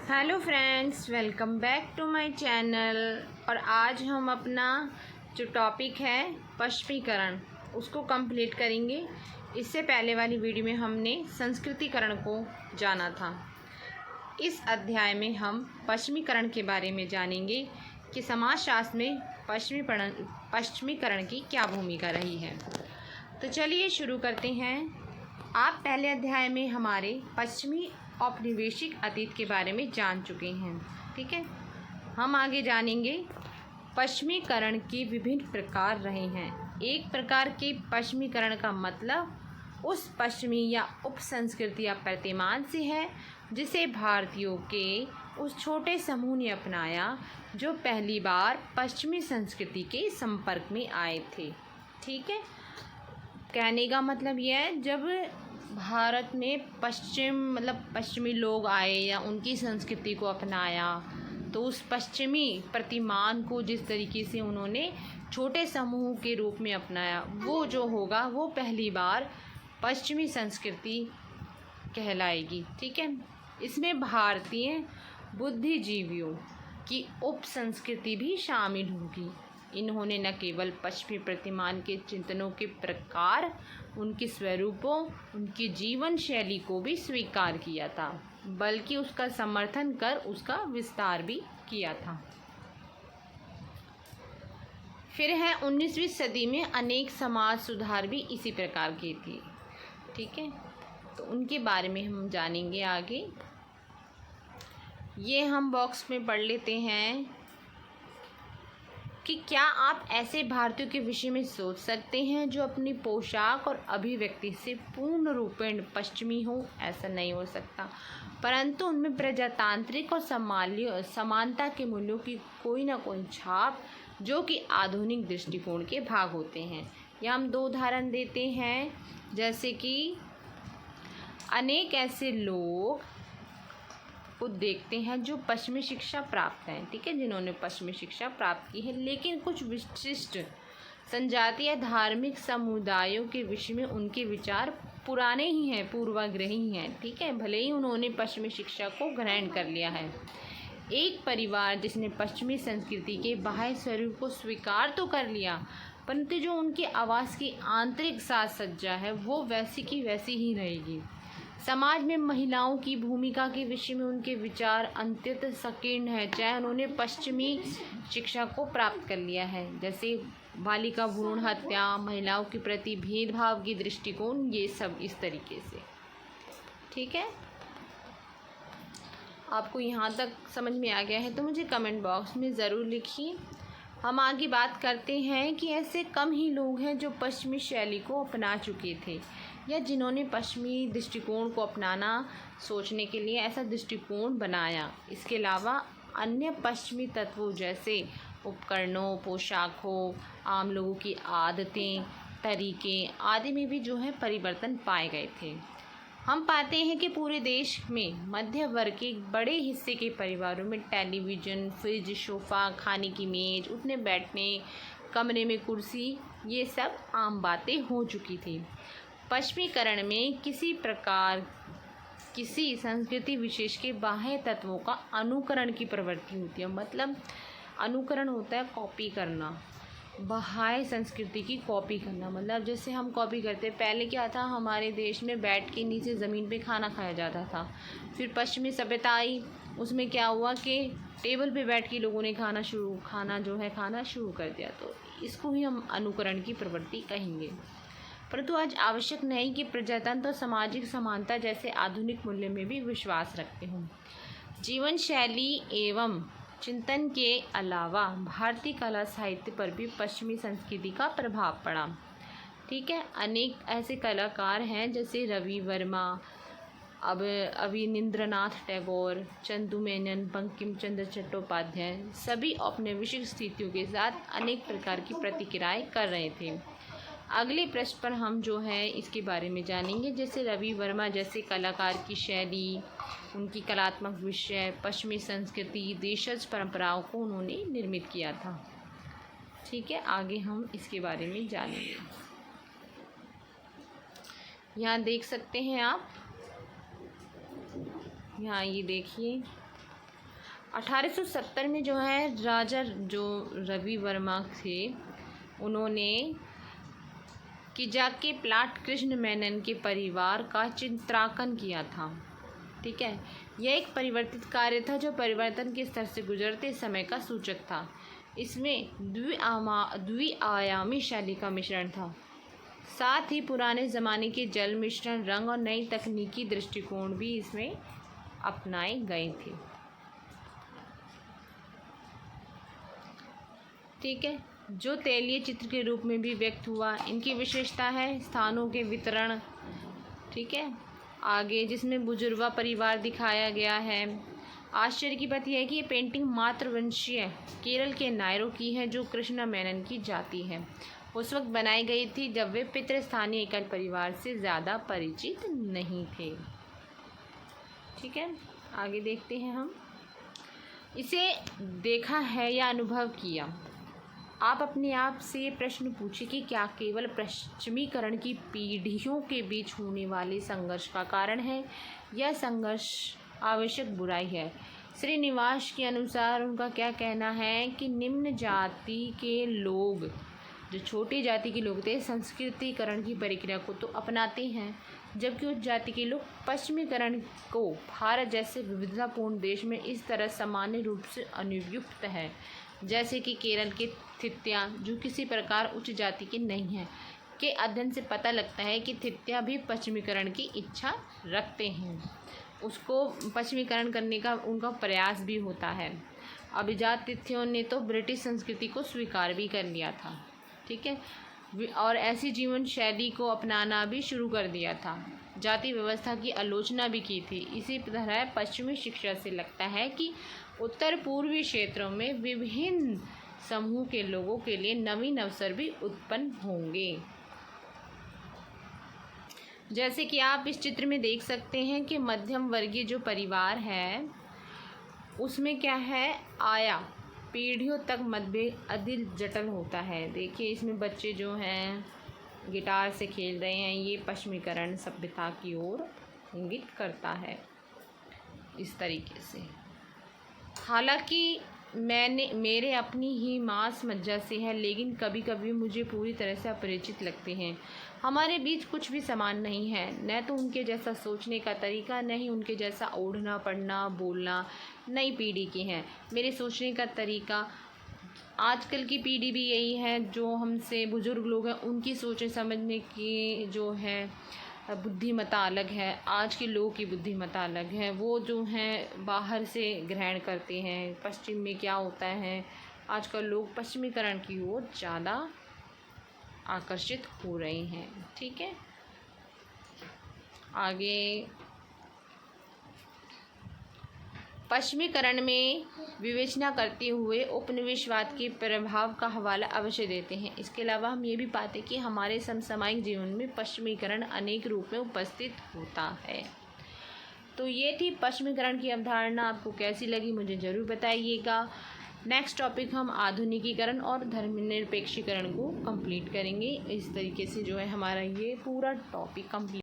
Hello friends, welcome back to my channel. और आज हम अपना जो टॉपिक है पश्चिमीकरण उसको कंप्लीट करेंगे। इससे पहले वाली वीडियो में हमने संस्कृतिकरण को जाना था। इस अध्याय में हम पश्चिमीकरण के बारे में जानेंगे कि समाजशास्त्र में पश्चिमीकरण की क्या भूमिका रही है। तो चलिए शुरू करते हैं। आप पहले अध्याय में हमारे पश्चिमी औपनिवेशिक अतीत के बारे में जान चुके हैं, ठीक है। हम आगे जानेंगे पश्चिमीकरण के विभिन्न प्रकार रहे हैं। एक प्रकार के पश्चिमीकरण का मतलब उस पश्चिमी या उप संस्कृति या प्रतिमान से है जिसे भारतीयों के उस छोटे समूह ने अपनाया जो पहली बार पश्चिमी संस्कृति के संपर्क में आए थे, ठीक है। कहने का मतलब यह है, जब भारत में पश्चिमी लोग आए या उनकी संस्कृति को अपनाया तो उस पश्चिमी प्रतिमान को जिस तरीके से उन्होंने छोटे समूह के रूप में अपनाया, वो जो होगा वो पहली बार पश्चिमी संस्कृति कहलाएगी, ठीक है। इसमें भारतीय बुद्धिजीवियों की उप संस्कृति भी शामिल होगी। इन्होंने न केवल पश्चिमी प्रतिमान के चिंतनों के प्रकार, उनके स्वरूपों, उनकी जीवन शैली को भी स्वीकार किया था, बल्कि उसका समर्थन कर उसका विस्तार भी किया था। फिर है 19वीं सदी में अनेक समाज सुधार भी इसी प्रकार के थे, ठीक है। तो उनके बारे में हम जानेंगे आगे। ये हम बॉक्स में पढ़ लेते हैं कि क्या आप ऐसे भारतीयों के विषय में सोच सकते हैं जो अपनी पोशाक और अभिव्यक्ति से पूर्ण रूपेण पश्चिमी हो? ऐसा नहीं हो सकता, परंतु उनमें प्रजातांत्रिक और समानता के मूल्यों की कोई ना कोई छाप जो कि आधुनिक दृष्टिकोण के भाग होते हैं। या हम दो उदाहरण देते हैं, जैसे कि अनेक ऐसे लोग को देखते हैं जो पश्चिमी शिक्षा प्राप्त हैं, ठीक है, जिन्होंने पश्चिमी शिक्षा प्राप्त की है, लेकिन कुछ विशिष्ट जनजातीय या धार्मिक समुदायों के विषय में उनके विचार पुराने ही हैं, पूर्वाग्रही हैं, ठीक है, भले ही उन्होंने पश्चिमी शिक्षा को ग्रहण कर लिया है। एक परिवार जिसने पश्चिमी संस्कृति के बाह्य स्वरूप को स्वीकार तो कर लिया, परंतु जो उनकी आवाज़ की आंतरिक साज सज्जा है वो वैसी की वैसी ही रहेगी। समाज में महिलाओं की भूमिका के विषय में उनके विचार अत्यंत संकीर्ण है, चाहे उन्होंने पश्चिमी शिक्षा को प्राप्त कर लिया है, जैसे बालिका भ्रूण हत्या, महिलाओं के प्रति भेदभाव की दृष्टिकोण, ये सब इस तरीके से, ठीक है। आपको यहाँ तक समझ में आ गया है तो मुझे कमेंट बॉक्स में ज़रूर लिखिए। हम आगे बात करते हैं कि ऐसे कम ही लोग हैं जो पश्चिमी शैली को अपना चुके थे या जिन्होंने पश्चिमी दृष्टिकोण को अपनाना सोचने के लिए ऐसा दृष्टिकोण बनाया। इसके अलावा अन्य पश्चिमी तत्वों जैसे उपकरणों, पोशाकों, आम लोगों की आदतें, तरीके आदि में भी जो है परिवर्तन पाए गए थे। हम पाते हैं कि पूरे देश में मध्य वर्ग के बड़े हिस्से के परिवारों में टेलीविज़न, फ्रिज, सोफ़ा, खाने की मेज़, उठने बैठने, कमरे में कुर्सी, ये सब आम बातें हो चुकी थी। पश्चिमीकरण में किसी प्रकार किसी संस्कृति विशेष के बाह्य तत्वों का अनुकरण की प्रवृत्ति होती है। मतलब अनुकरण होता है कॉपी करना, बाह्य संस्कृति की कॉपी करना। मतलब जैसे हम कॉपी करते, पहले क्या था, हमारे देश में बैठ के नीचे ज़मीन पे खाना खाया जाता था। फिर पश्चिमी सभ्यता आई, उसमें क्या हुआ कि टेबल पे बैठ के लोगों ने खाना शुरू कर दिया। तो इसको ही हम अनुकरण की प्रवृत्ति कहेंगे। परंतु आज आवश्यक नहीं कि प्रजातंत्र और सामाजिक समानता जैसे आधुनिक मूल्य में भी विश्वास रखते हों। जीवन शैली एवं चिंतन के अलावा भारतीय कला साहित्य पर भी पश्चिमी संस्कृति का प्रभाव पड़ा, ठीक है। अनेक ऐसे कलाकार हैं जैसे रवि वर्मा, अवनींद्रनाथ टैगोर, चंदू मेनन, बंकिम चंद्र चट्टोपाध्याय, सभी औपनिवेशिक स्थितियों के साथ अनेक प्रकार की प्रतिक्रियाएं कर रहे थे। अगले प्रश्न पर हम जो है इसके बारे में जानेंगे, जैसे रवि वर्मा जैसे कलाकार की शैली, उनकी कलात्मक विषय, पश्चिमी संस्कृति, देशज परंपराओं को उन्होंने निर्मित किया था, ठीक है। आगे हम इसके बारे में जानेंगे। यहाँ देख सकते हैं आप, यहाँ ये देखिए 1870 में जो है राजा जो रवि वर्मा थे, उन्होंने किजाके प्लाट कृष्ण मेनन के परिवार का चित्रांकन किया था। ठीक है, यह एक परिवर्तित कार्य था जो परिवर्तन के स्तर से गुजरते समय का सूचक था। इसमें द्विआयामी शैली का मिश्रण था, साथ ही पुराने ज़माने के जल मिश्रण, रंग और नई तकनीकी दृष्टिकोण भी इसमें अपनाए गए थे। ठीक है, जो तैलीय चित्र के रूप में भी व्यक्त हुआ। इनकी विशेषता है स्थानों के वितरण। ठीक है, आगे जिसमें बुजुर्गा परिवार दिखाया गया है। आश्चर्य की बात यह है कि ये पेंटिंग मातृवंशीय केरल के नायरों की है, जो कृष्णा मेनन की जाति है। उस वक्त बनाई गई थी जब वे पितृ स्थानीय एकल परिवार से ज़्यादा परिचित नहीं थे। ठीक है, आगे देखते हैं हम। इसे देखा है या अनुभव किया। आप अपने आप से ये प्रश्न पूछिए कि क्या केवल पश्चिमीकरण की पीढ़ियों के बीच होने वाले संघर्ष का कारण है, यह संघर्ष आवश्यक बुराई है। श्रीनिवास के अनुसार उनका क्या कहना है कि निम्न जाति के लोग, जो छोटी जाति के लोग थे, संस्कृतिकरण की प्रक्रिया को तो अपनाते हैं, जबकि उस जाति के लोग पश्चिमीकरण को भारत जैसे विविधतापूर्ण देश में इस तरह सामान्य रूप से अनुयुक्त है, जैसे कि केरल के थित्या, जो किसी प्रकार उच्च जाति के नहीं हैं। के अध्ययन से पता लगता है कि थित्या भी पश्चिमीकरण की इच्छा रखते हैं, उसको पश्चिमीकरण करने का उनका प्रयास भी होता है। अभिजात तिथियों ने तो ब्रिटिश संस्कृति को स्वीकार भी कर लिया था। ठीक है, और ऐसी जीवन शैली को अपनाना भी शुरू कर दिया था। जाति व्यवस्था की आलोचना भी की थी। इसी तरह पश्चिमी शिक्षा से लगता है कि उत्तर पूर्वी क्षेत्रों में विभिन्न समूह के लोगों के लिए नवीन अवसर भी उत्पन्न होंगे। जैसे कि आप इस चित्र में देख सकते हैं कि मध्यम वर्गीय जो परिवार है, उसमें क्या है, आया पीढ़ियों तक मतभेद अधिक जटिल होता है। देखिए, इसमें बच्चे जो हैं गिटार से खेल रहे हैं, ये पश्चिमीकरण सभ्यता की ओर इंगित करता है इस तरीके से। हालांकि मेरे अपनी ही मांस मज्जा से है, लेकिन कभी कभी मुझे पूरी तरह से अपरिचित लगते हैं। हमारे बीच कुछ भी समान नहीं है, न तो उनके जैसा सोचने का तरीका, न ही उनके जैसा ओढ़ना, पढ़ना, बोलना नई पीढ़ी के हैं। मेरे सोचने का तरीका, आजकल की पीढ़ी भी यही है, जो हमसे बुज़ुर्ग लोग हैं उनकी सोचने समझने की जो है बुद्धिमत्ता अलग है, आज के लोगों की बुद्धिमत्ता अलग है। वो जो हैं बाहर से ग्रहण करते हैं, पश्चिम में क्या होता है, आजकल लोग पश्चिमीकरण की ओर ज़्यादा आकर्षित हो रहे हैं। ठीक है, आगे पश्चिमीकरण में विवेचना करते हुए उपनिवेशवाद के प्रभाव का हवाला अवश्य देते हैं। इसके अलावा हम ये भी पाते कि हमारे समसामयिक जीवन में पश्चिमीकरण अनेक रूप में उपस्थित होता है। तो ये थी पश्चिमीकरण की अवधारणा। आपको कैसी लगी मुझे ज़रूर बताइएगा। नेक्स्ट टॉपिक हम आधुनिकीकरण और धर्मनिरपेक्षीकरण को कंप्लीट करेंगे। इस तरीके से जो है हमारा ये पूरा टॉपिक कंप्लीट